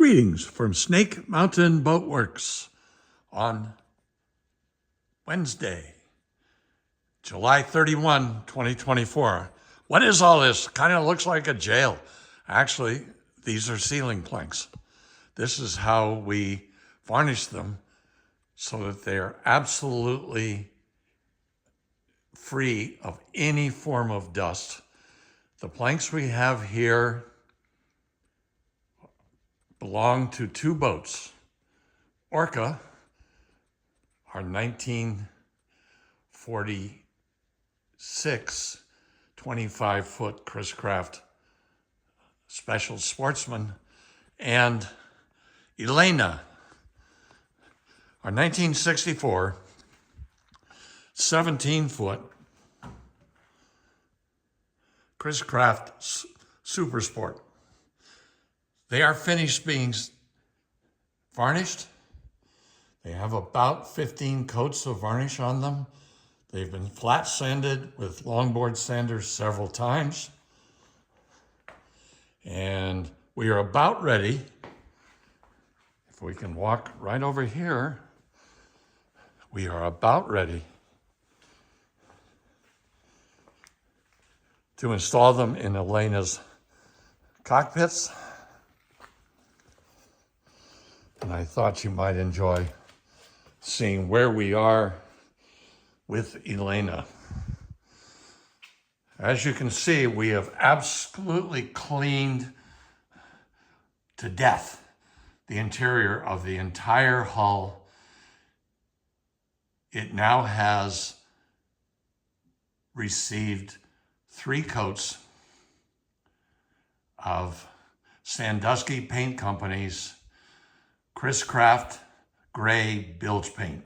Greetings from Snake Mountain Boat Works on Wednesday, July 31, 2024. What is all this? Kind of looks like a jail. Actually, these are ceiling planks. This is how we varnish them so that they are absolutely free of any form of dust. The planks we have here belong to two boats. Orca, our 1946 25-foot Chris-Craft special sportsman, and Elena, our 1964 17-foot Chris-Craft Super Sport. They are finished being varnished. They have about 15 coats of varnish on them. They've been flat sanded with longboard sanders several times. And we are about ready, if we can walk right over here, we are about ready to install them in Elena's cockpits. And I thought you might enjoy seeing where we are with Elena. As you can see, we have absolutely cleaned to death the interior of the entire hull. It now has received 3 coats of Sandusky Paint Company's Chris-Craft gray bilge paint.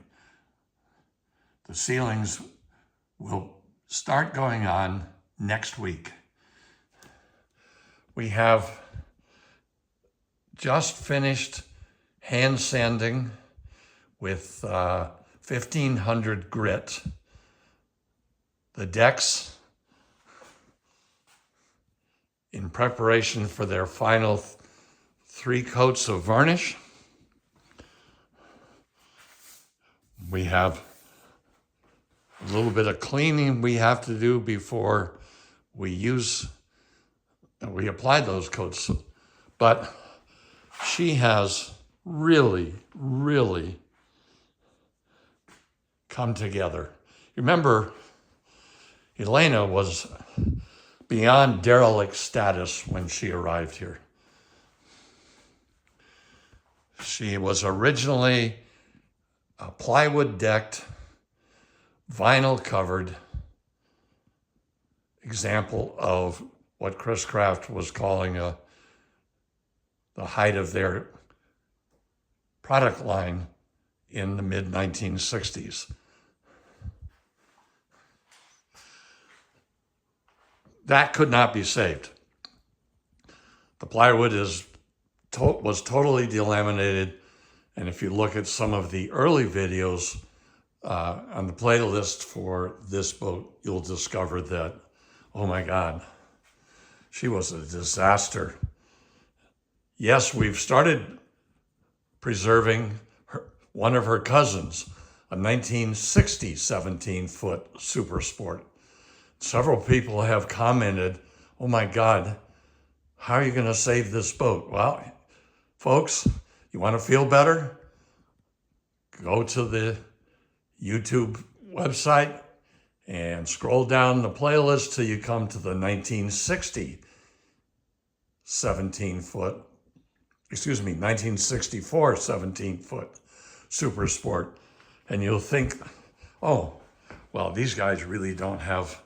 The ceilings will start going on next week. We have just finished hand sanding with 1500 grit. The decks in preparation for their final 3 coats of varnish. We have a little bit of cleaning we have to do before we apply those coats. But she has really come together. Remember, Elena was beyond derelict status when she arrived here. She was originally a plywood decked, vinyl covered example of what Chris-Craft was calling the height of their product line in the mid-1960s. That could not be saved. The plywood was totally delaminated. And if you look at some of the early videos on the playlist for this boat, you'll discover that, oh my God, she was a disaster. Yes, we've started preserving one of her cousins, a 1960 17-foot Super Sport. Several people have commented, oh my God, how are you going to save this boat? Well, folks, you want to feel better? Go to the YouTube website and scroll down the playlist till you come to the 1960 1964 17-foot Super Sport. And you'll think, oh, well, these guys really don't have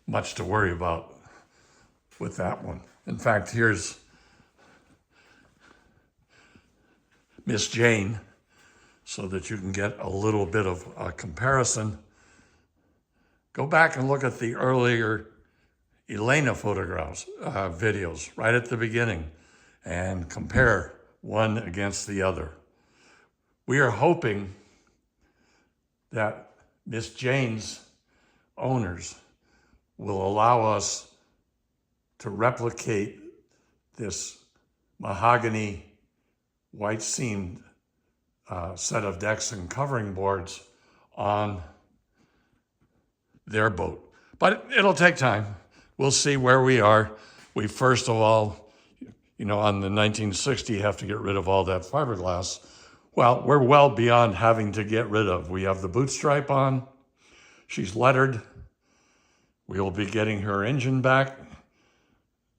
much to worry about with that one. In fact, here's Miss Jane, so that you can get a little bit of a comparison. Go back and look at the earlier Elena photographs, videos, right at the beginning, and compare one against the other. We are hoping that Miss Jane's owners will allow us to replicate this mahogany white seamed set of decks and covering boards on their boat. But it'll take time. We'll see where we are. We first of all, on the 1960, have to get rid of all that fiberglass. Well, we're well beyond having to get rid of. We have the boot stripe on. She's lettered. We will be getting her engine back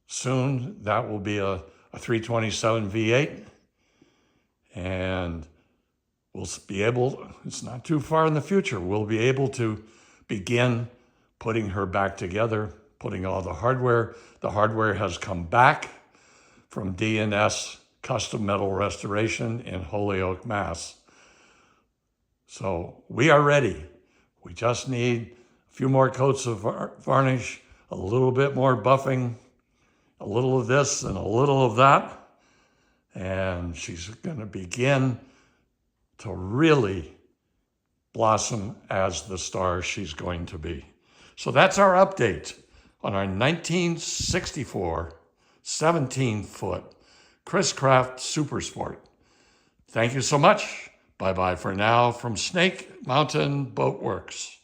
soon. That will be a 327 V8. And we'll be able, it's not too far in the future, we'll be able to begin putting her back together, putting all the hardware. The hardware has come back from D&S Custom Metal Restoration in Holyoke, Mass. So we are ready. We just need a few more coats of varnish, a little bit more buffing, a little of this and a little of that. And she's going to begin to really blossom as the star she's going to be. So that's our update on our 1964 17-foot Chris-Craft Super Sport. Thank you so much. Bye-bye for now from Snake Mountain Boat Works.